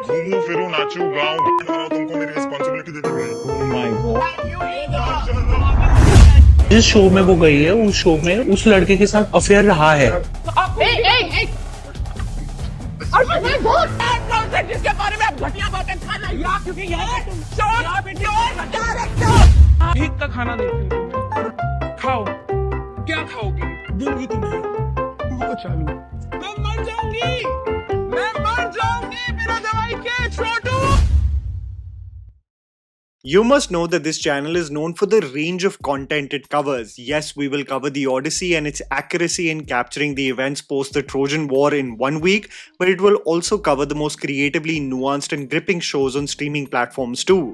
घूमू फिरू नाचू गाऊं तुमको मेरी रिस्पॉन्सिबिलिटी दे दी गई। Oh my God. जिस शो में वो गई है उस शो में उस लड़के के साथ अफेयर रहा है। और मैं बहुत डायरेक्टर जिसके बारे में आप घटिया बातें कर रहे हैं क्योंकि भीख का खाना देती हूँ, खाओ। क्या खाओगी? दूंगी तुम्हें। चालू। मैं मर जाऊंगी बिना दवाई के छोटू। You must know that this channel is known for the range of content it covers. Yes, we will cover the Odyssey and its accuracy in capturing the events post the Trojan War in 1 week, but it will also cover the most creatively nuanced and gripping shows on streaming platforms too.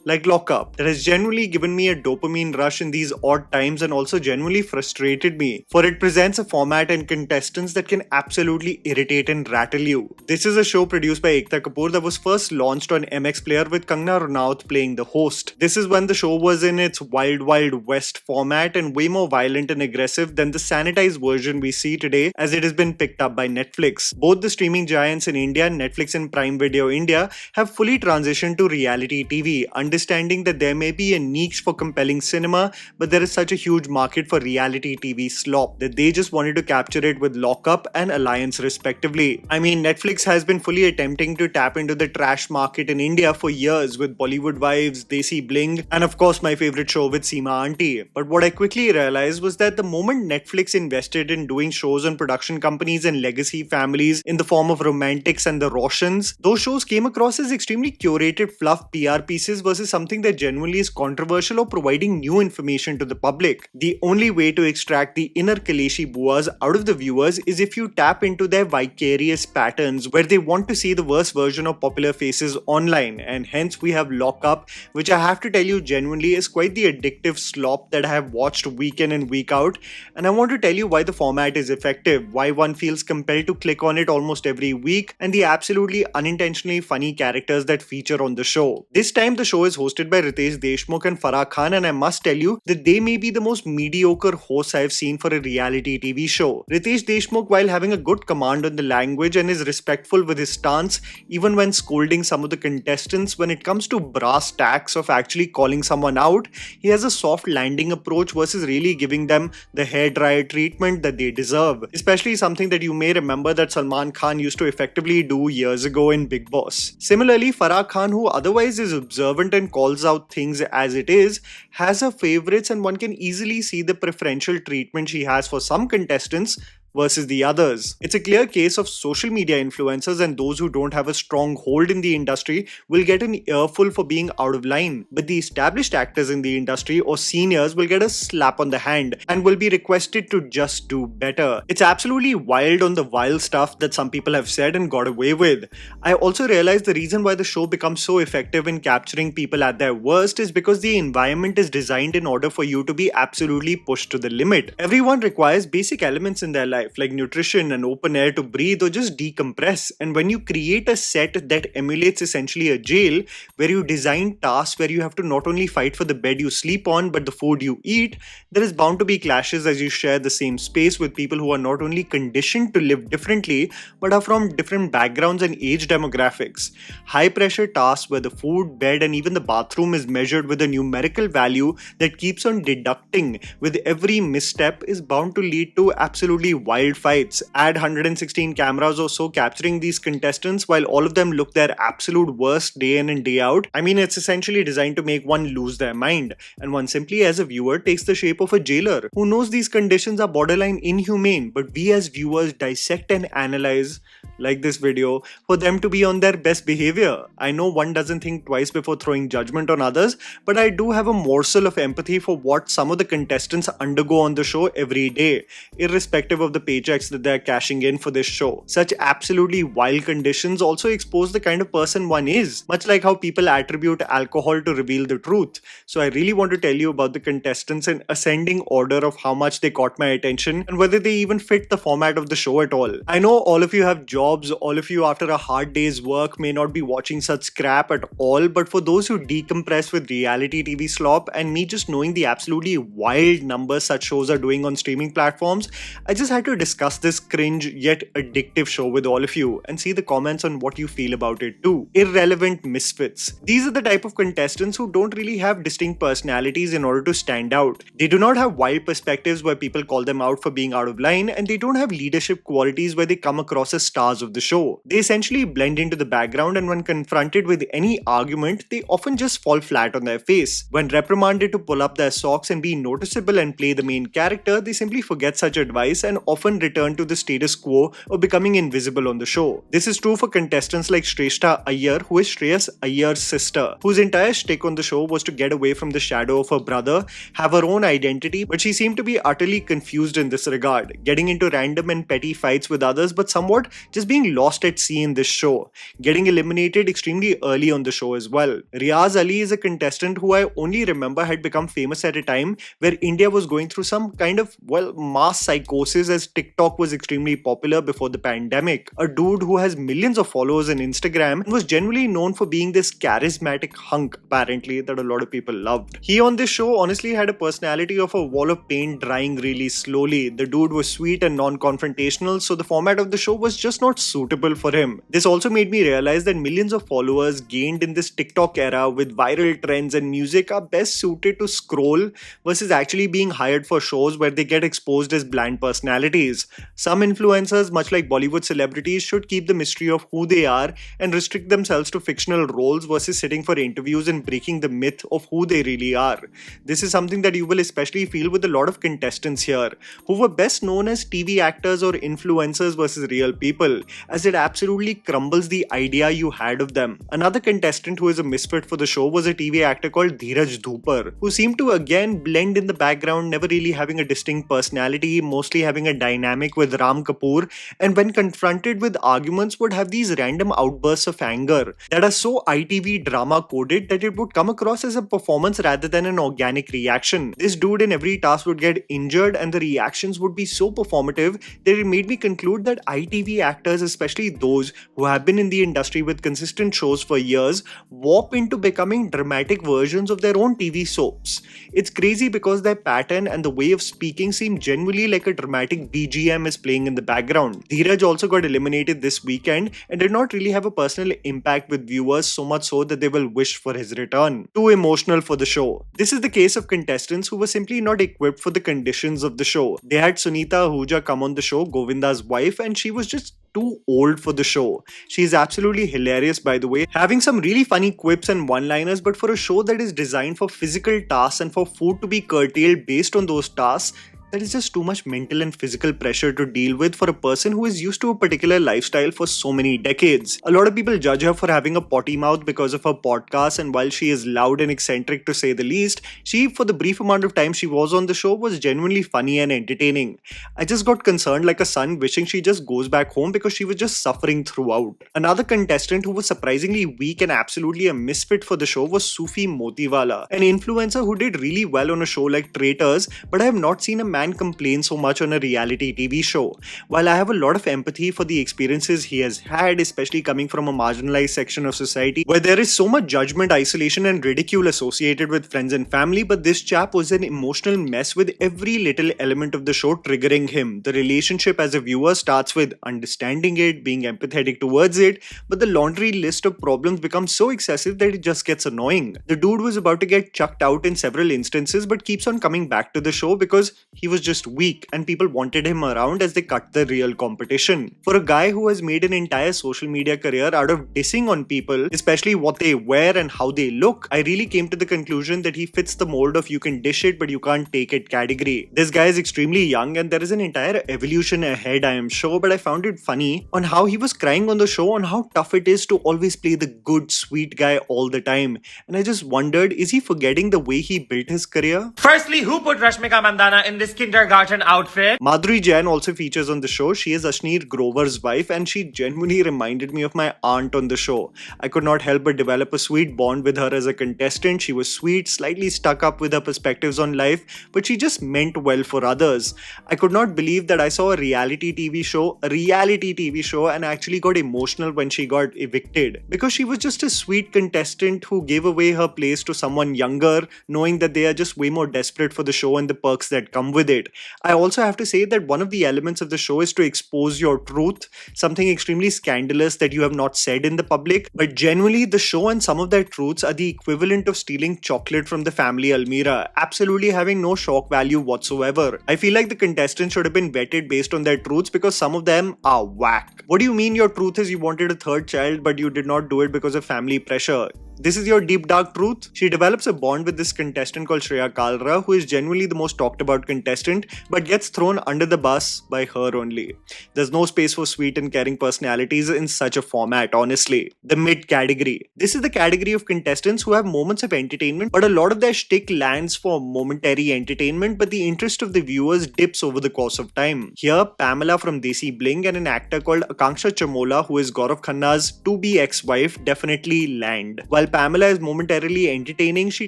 Like Lockup, that has genuinely given me a dopamine rush in these odd times and also genuinely frustrated me, for it presents a format and contestants that can absolutely irritate and rattle you. This is a show produced by Ekta Kapoor that was first launched on MX Player with Kangana Ranaut playing the host. This is when the show was in its Wild Wild West format and way more violent and aggressive than the sanitized version we see today, as it has been picked up by Netflix. Both the streaming giants in India, Netflix and Prime Video India, have fully transitioned to reality TV, understanding that there may be a niche for compelling cinema, but there is such a huge market for reality TV slop that they just wanted to capture it with Lockup and Alliance respectively. I mean, Netflix has been fully attempting to tap into the trash market in India for years with Bollywood Wives, Desi Bling, and of course my favorite show with Seema Auntie. But what I quickly realized was that the moment Netflix invested in doing shows on production companies and legacy families in the form of Romantics and the Roshans, those shows came across as extremely curated fluff PR pieces versus something that genuinely is controversial or providing new information to the public. The only way to extract the inner Kaleshi buas out of the viewers is if you tap into their vicarious patterns where they want to see the worst version of popular faces online, and hence we have Lockup, which I have to tell you genuinely is quite the addictive slop that I have watched week in and week out, and I want to tell you why the format is effective, why one feels compelled to click on it almost every week, and the absolutely unintentionally funny characters that feature on the show. This time the show is hosted by Ritesh Deshmukh and Farah Khan, and I must tell you that they may be the most mediocre hosts I've seen for a reality TV show. Ritesh Deshmukh, while having a good command on the language and is respectful with his stance, even when scolding some of the contestants, when it comes to brass tacks of actually calling someone out, he has a soft landing approach versus really giving them the hairdryer treatment that they deserve. Especially something that you may remember that Salman Khan used to effectively do years ago in Bigg Boss. Similarly, Farah Khan, who otherwise is observant and calls out things as it is, has her favorites, and one can easily see the preferential treatment she has for some contestants versus the others. It's a clear case of social media influencers, and those who don't have a strong hold in the industry will get an earful for being out of line, but the established actors in the industry or seniors will get a slap on the hand and will be requested to just do better. It's absolutely wild on the wild stuff that some people have said and got away with. I also realized the reason why the show becomes so effective in capturing people at their worst is because the environment is designed in order for you to be absolutely pushed to the limit. Everyone requires basic elements in their life, like nutrition and open air to breathe or just decompress. And when you create a set that emulates essentially a jail, where you design tasks where you have to not only fight for the bed you sleep on but the food you eat, there is bound to be clashes as you share the same space with people who are not only conditioned to live differently but are from different backgrounds and age demographics. High pressure tasks where the food, bed and even the bathroom is measured with a numerical value that keeps on deducting with every misstep is bound to lead to absolutely wild fights. Add 116 cameras or so capturing these contestants while all of them look their absolute worst day in and day out. I mean, it's essentially designed to make one lose their mind, and one simply as a viewer takes the shape of a jailer who knows these conditions are borderline inhumane, but we as viewers dissect and analyze, like this video, for them to be on their best behavior. I know one doesn't think twice before throwing judgment on others, but I do have a morsel of empathy for what some of the contestants undergo on the show every day, irrespective of the paychecks that they're cashing in for this show. Such absolutely wild conditions also expose the kind of person one is, much like how people attribute alcohol to reveal the truth. So I really want to tell you about the contestants in ascending order of how much they caught my attention and whether they even fit the format of the show at all. I know all of you have jobs, all of you after a hard day's work may not be watching such scrap at all, but for those who decompress with reality TV slop and me just knowing the absolutely wild numbers such shows are doing on streaming platforms, I just had to to discuss this cringe yet addictive show with all of you and see the comments on what you feel about it too. Irrelevant misfits. These are the type of contestants who don't really have distinct personalities in order to stand out. They do not have wild perspectives where people call them out for being out of line, and they don't have leadership qualities where they come across as stars of the show. They essentially blend into the background, and when confronted with any argument, they often just fall flat on their face. When reprimanded to pull up their socks and be noticeable and play the main character, they simply forget such advice and often return to the status quo or becoming invisible on the show. This is true for contestants like Shrestha Iyer, who is Shreyas Iyer's sister, whose entire shtick on the show was to get away from the shadow of her brother, have her own identity, but she seemed to be utterly confused in this regard, getting into random and petty fights with others, but somewhat just being lost at sea in this show, getting eliminated extremely early on the show as well. Riaz Ali is a contestant who I only remember had become famous at a time where India was going through some kind of, mass psychosis, as TikTok was extremely popular before the pandemic. A dude who has millions of followers on Instagram and was generally known for being this charismatic hunk, apparently, that a lot of people loved. He on this show honestly had a personality of a wall of paint drying really slowly. The dude was sweet and non-confrontational, so the format of the show was just not suitable for him. This also made me realize that millions of followers gained in this TikTok era with viral trends and music are best suited to scroll versus actually being hired for shows where they get exposed as bland personalities. Some influencers, much like Bollywood celebrities, should keep the mystery of who they are and restrict themselves to fictional roles versus sitting for interviews and breaking the myth of who they really are. This is something that you will especially feel with a lot of contestants here, who were best known as TV actors or influencers versus real people, as it absolutely crumbles the idea you had of them. Another contestant who is a misfit for the show was a TV actor called Dheeraj Dhupar, who seemed to again blend in the background, never really having a distinct personality, mostly having a dynamic with Ram Kapoor, and when confronted with arguments would have these random outbursts of anger that are so ITV drama coded that it would come across as a performance rather than an organic reaction. This dude in every task would get injured and the reactions would be so performative that it made me conclude that ITV actors, especially those who have been in the industry with consistent shows for years, warp into becoming dramatic versions of their own TV soaps. It's crazy because their pattern and the way of speaking seem genuinely like a dramatic BGM is playing in the background. Dheeraj also got eliminated this weekend and did not really have a personal impact with viewers, so much so that they will wish for his return. Too emotional for the show. This is the case of contestants who were simply not equipped for the conditions of the show. They had Sunita Ahuja come on the show, Govinda's wife, and she was just too old for the show. She is absolutely hilarious, by the way, having some really funny quips and one-liners, but for a show that is designed for physical tasks and for food to be curtailed based on those tasks, that is just too much mental and physical pressure to deal with for a person who is used to a particular lifestyle for so many decades. A lot of people judge her for having a potty mouth because of her podcast, and while she is loud and eccentric to say the least, she, for the brief amount of time she was on the show, was genuinely funny and entertaining. I just got concerned like a son, wishing she just goes back home because she was just suffering throughout. Another contestant who was surprisingly weak and absolutely a misfit for the show was Sufi Motiwala, an influencer who did really well on a show like Traitors, but I have not seen a man complain so much on a reality TV show. While I have a lot of empathy for the experiences he has had, especially coming from a marginalized section of society where there is so much judgment, isolation and ridicule associated with friends and family, but this chap was an emotional mess with every little element of the show triggering him. The relationship as a viewer starts with understanding it, being empathetic towards it, but the laundry list of problems becomes so excessive that it just gets annoying. The dude was about to get chucked out in several instances but keeps on coming back to the show because he was just weak and people wanted him around as they cut the real competition. For a guy who has made an entire social media career out of dissing on people, especially what they wear and how they look, I really came to the conclusion that he fits the mold of you can dish it but you can't take it category. This guy is extremely young and there is an entire evolution ahead, I am sure, but I found it funny on how he was crying on the show on how tough it is to always play the good, sweet guy all the time. And I just wondered, is he forgetting the way he built his career? Firstly, who put Rashmika Mandana in this kindergarten outfit? Madhuri Jain also features on the show. She is Ashneer Grover's wife and she genuinely reminded me of my aunt on the show. I could not help but develop a sweet bond with her as a contestant. She was sweet, slightly stuck up with her perspectives on life, but she just meant well for others. I could not believe that I saw a reality TV show and actually got emotional when she got evicted because she was just a sweet contestant who gave away her place to someone younger, knowing that they are just way more desperate for the show and the perks that come with with it. I also have to say that one of the elements of the show is to expose your truth, something extremely scandalous that you have not said in the public. But genuinely, the show and some of their truths are the equivalent of stealing chocolate from the family Almira, absolutely having no shock value whatsoever. I feel like the contestants should have been vetted based on their truths because some of them are whack. What do you mean your truth is you wanted a third child but you did not do it because of family pressure? This is your deep dark truth? She develops a bond with this contestant called Shreya Kalra, who is genuinely the most talked about contestant, but gets thrown under the bus by her only. There's no space for sweet and caring personalities in such a format, honestly. The mid category. This is the category of contestants who have moments of entertainment, but a lot of their shtick lands for momentary entertainment, but the interest of the viewers dips over the course of time. Here, Pamela from Desi Bling and an actor called Akanksha Chamola, who is Gaurav Khanna's to-be ex-wife, definitely land. While Pamela is momentarily entertaining, she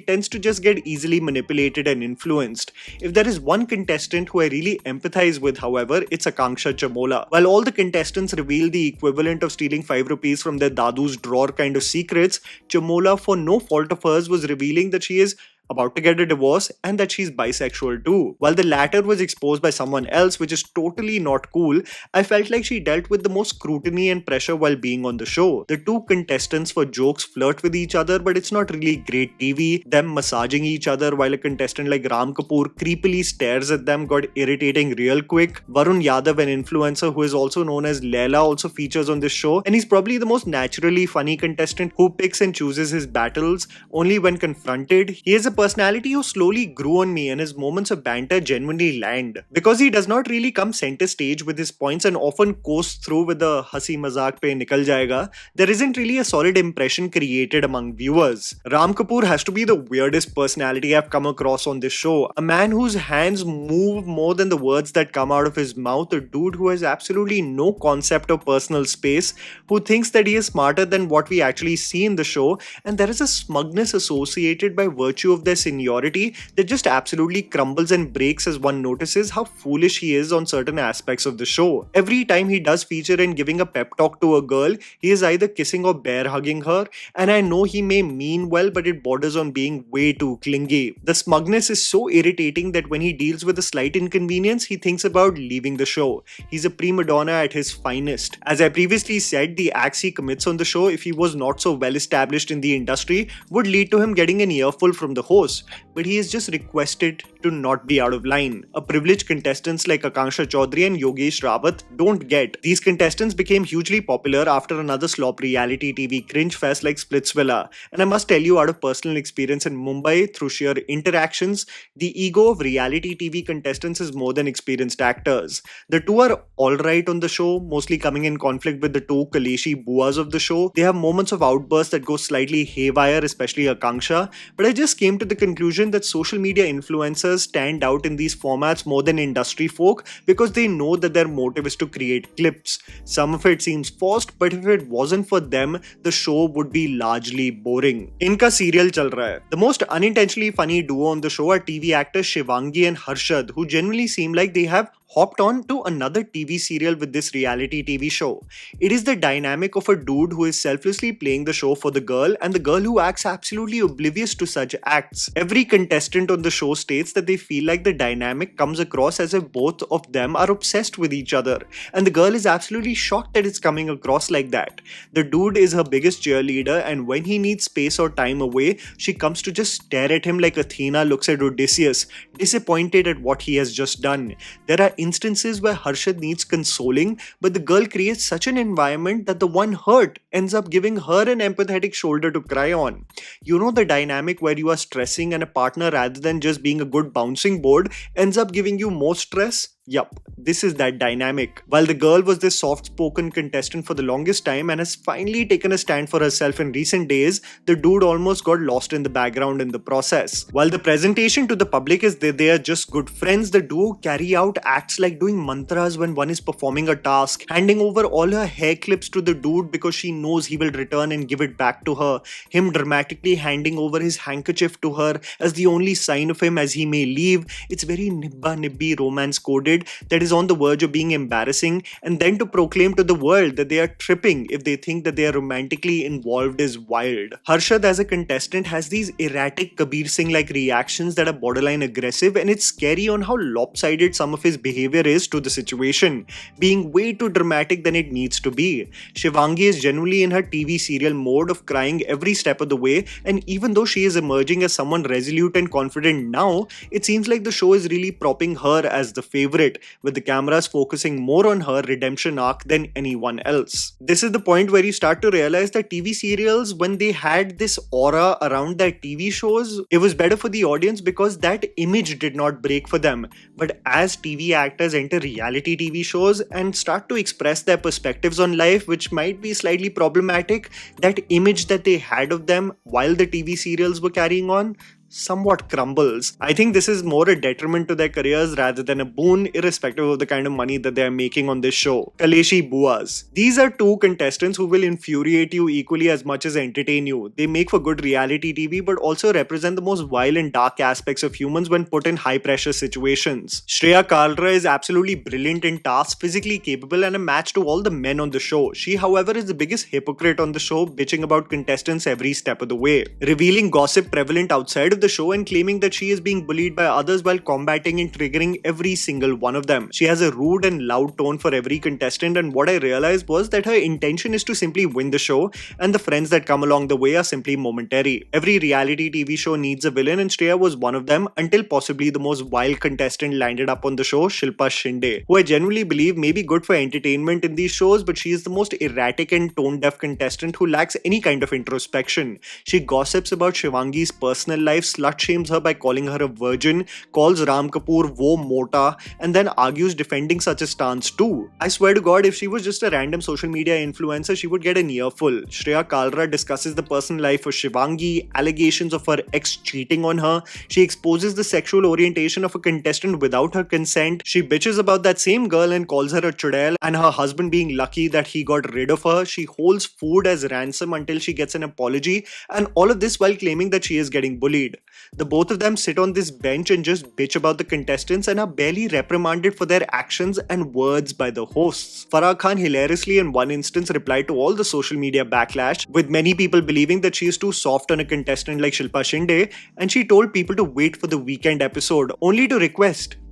tends to just get easily manipulated and influenced. If there is one contestant who I really empathize with, however, it's Akanksha Chamola. While all the contestants reveal the equivalent of stealing 5 rupees from their dadu's drawer kind of secrets, Chamola, for no fault of hers, was revealing that she is about to get a divorce and that she's bisexual too. While the latter was exposed by someone else, which is totally not cool, I felt like she dealt with the most scrutiny and pressure while being on the show. The two contestants for jokes flirt with each other, but it's not really great TV. Them massaging each other while a contestant like Ram Kapoor creepily stares at them got irritating real quick. Varun Yadav, an influencer who is also known as Leila, also features on this show, and he's probably the most naturally funny contestant who picks and chooses his battles only when confronted. He is a personality who slowly grew on me, and his moments of banter genuinely land. Because he does not really come center stage with his points and often coasts through with the hasi mazak pe nikal jayega, there isn't really a solid impression created among viewers. Ram Kapoor has to be the weirdest personality I've come across on this show. A man whose hands move more than the words that come out of his mouth, a dude who has absolutely no concept of personal space, who thinks that he is smarter than what we actually see in the show, and there is a smugness associated by virtue of their seniority that just absolutely crumbles and breaks as one notices how foolish he is on certain aspects of the show. Every time he does feature in giving a pep talk to a girl, he is either kissing or bear hugging her, and I know he may mean well, but it borders on being way too clingy. The smugness is so irritating that when he deals with a slight inconvenience, he thinks about leaving the show. He's a prima donna at his finest. As I previously said, the acts he commits on the show, if he was not so well established in the industry, would lead to him getting an earful from the host. But he is just requested to not be out of line. A privileged contestants like Akanksha Chaudhary and Yogesh Rawat don't get. These contestants became hugely popular after another slop reality TV cringe fest like Splitsvilla. And I must tell you, out of personal experience in Mumbai through sheer interactions, the ego of reality TV contestants is more than experienced actors. The two are alright on the show, mostly coming in conflict with the two Kaleshi buas of the show. They have moments of outbursts that go slightly haywire, especially Akanksha, but I just came to the conclusion that social media influencers stand out in these formats more than industry folk because they know that their motive is to create clips. Some of it seems forced, but if it wasn't for them, the show would be largely boring. Inka serial chal raha hai. The most unintentionally funny duo on the show are TV actors Shivangi and Harshad, who generally seem like they have hopped on to another TV serial with this reality TV show. It is the dynamic of a dude who is selflessly playing the show for the girl and the girl who acts absolutely oblivious to such acts. Every contestant on the show states that they feel like the dynamic comes across as if both of them are obsessed with each other, and the girl is absolutely shocked that it's coming across like that. The dude is her biggest cheerleader, and when he needs space or time away, she comes to just stare at him like Athena looks at Odysseus, disappointed at what he has just done. There are instances where Harshad needs consoling, but the girl creates such an environment that the one hurt ends up giving her an empathetic shoulder to cry on. You know the dynamic where you are stressing and a partner, rather than just being a good bouncing board, ends up giving you more stress? Yup, this is that dynamic. While the girl was this soft-spoken contestant for the longest time and has finally taken a stand for herself in recent days, the dude almost got lost in the background in the process. While the presentation to the public is that they are just good friends, the duo carry out acts like doing mantras when one is performing a task, handing over all her hair clips to the dude because she knows he will return and give it back to her, him dramatically handing over his handkerchief to her as the only sign of him as he may leave. It's very nibba-nibbi romance coded, decided that is on the verge of being embarrassing, and then to proclaim to the world that they are tripping if they think that they are romantically involved is wild. Harshad as a contestant has these erratic Kabir Singh-like reactions that are borderline aggressive, and it's scary on how lopsided some of his behavior is to the situation, being way too dramatic than it needs to be. Shivangi is genuinely in her TV serial mode of crying every step of the way, and even though she is emerging as someone resolute and confident now, it seems like the show is really propping her as the favorite, with the cameras focusing more on her redemption arc than anyone else. This is the point where you start to realize that TV serials, when they had this aura around their TV shows, it was better for the audience because that image did not break for them. But as TV actors enter reality TV shows and start to express their perspectives on life, which might be slightly problematic, that image that they had of them while the TV serials were carrying on somewhat crumbles. I think this is more a detriment to their careers rather than a boon, irrespective of the kind of money that they are making on this show. Kaleshi, buas. These are two contestants who will infuriate you equally as much as entertain you. They make for good reality TV but also represent the most vile and dark aspects of humans when put in high pressure situations. Shreya Kalra is absolutely brilliant in tasks, physically capable, and a match to all the men on the show. She, however, is the biggest hypocrite on the show, bitching about contestants every step of the way, revealing gossip prevalent outside of the show and claiming that she is being bullied by others while combating and triggering every single one of them. She has a rude and loud tone for every contestant, and what I realized was that her intention is to simply win the show, and the friends that come along the way are simply momentary. Every reality TV show needs a villain, and Shreya was one of them until possibly the most vile contestant landed up on the show, Shilpa Shinde, who I genuinely believe may be good for entertainment in these shows, but she is the most erratic and tone-deaf contestant who lacks any kind of introspection. She gossips about Shivangi's personal life, slut shames her by calling her a virgin, calls Ram Kapoor wo mota, and then argues defending such a stance too. I swear to God, if she was just a random social media influencer, she would get an earful. Shreya Kalra discusses the personal life of Shivangi, allegations of her ex cheating on her. She exposes the sexual orientation of a contestant without her consent. She bitches about that same girl and calls her a chudail and her husband being lucky that he got rid of her. She holds food as ransom until she gets an apology, and all of this while claiming that she is getting bullied. The both of them sit on this bench and just bitch about the contestants and are barely reprimanded for their actions and words by the hosts. Farah Khan hilariously in one instance replied to all the social media backlash, with many people believing that she is too soft on a contestant like Shilpa Shinde, and she told people to wait for the weekend episode, only to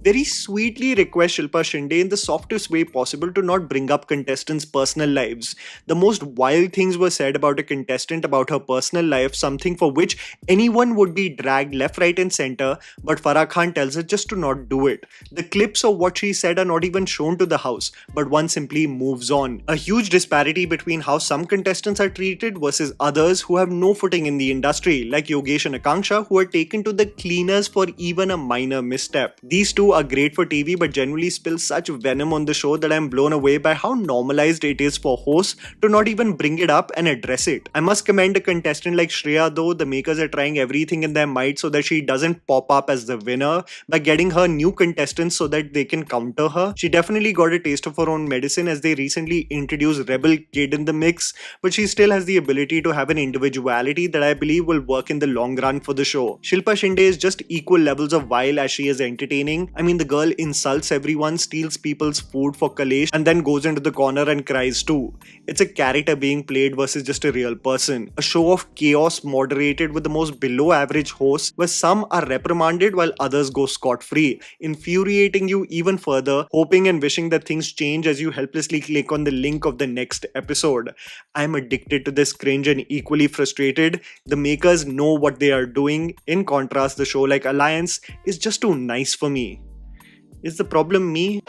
very sweetly request Shilpa Shinde in the softest way possible to not bring up contestants' personal lives. The most wild things were said about a contestant about her personal life, something for which anyone would be dragged left, right and center, but Farah Khan tells her just to not do it. The clips of what she said are not even shown to the house, but one simply moves on. A huge disparity between how some contestants are treated versus others who have no footing in the industry, like Yogesh and Akanksha, who are taken to the cleaners for even a minor misstep. These two are great for TV but generally spill such venom on the show that I am blown away by how normalized it is for hosts to not even bring it up and address it. I must commend a contestant like Shreya though. The makers are trying everything in their might so that she doesn't pop up as the winner by getting her new contestants so that they can counter her. She definitely got a taste of her own medicine as they recently introduced Rebel Kid in the mix, but she still has the ability to have an individuality that I believe will work in the long run for the show. Shilpa Shinde is just equal levels of vile as she is entertaining. I mean, the girl insults everyone, steals people's food for Kaleshi, and then goes into the corner and cries too. It's a character being played versus just a real person. A show of chaos moderated with the most below average hosts where some are reprimanded while others go scot-free, infuriating you even further, hoping and wishing that things change as you helplessly click on the link of the next episode. I'm addicted to this cringe and equally frustrated. The makers know what they are doing. In contrast, the show like Alliance is just too nice for me. Is the problem me?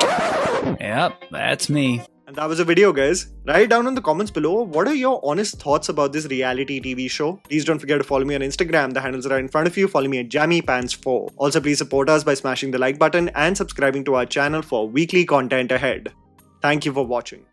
Yep, that's me. And that was a video, guys. Write down in the comments below, what are your honest thoughts about this reality TV show? Please don't forget to follow me on Instagram. The handles are right in front of you. Follow me at JammyPants4. Also, please support us by smashing the like button and subscribing to our channel for weekly content ahead. Thank you for watching.